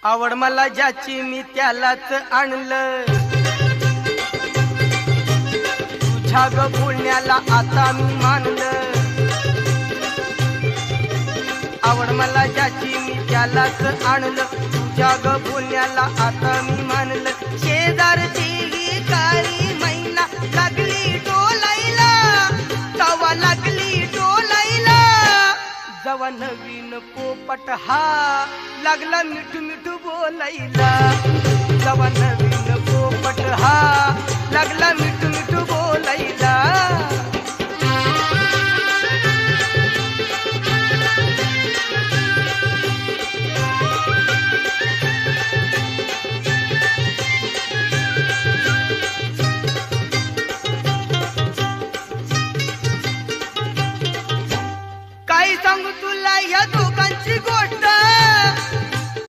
आवड मला ज्याची मी त्यालाच आणलं, तुझ्या ग बोलण्याला आता मी मानलं। आवड मला ज्याची मी त्यालाच आणलं, तुझ्या ग बोलण्याला आता मी मानलं। शेजारची ही काळी मैना लागली डोलायला, तवा लागली डोलायला। जवा नवीन पोपट हा लागला मिठू मिठू बोलायला, जवा नवीन पोपट हा लागला मिठू मिठू बोलायला।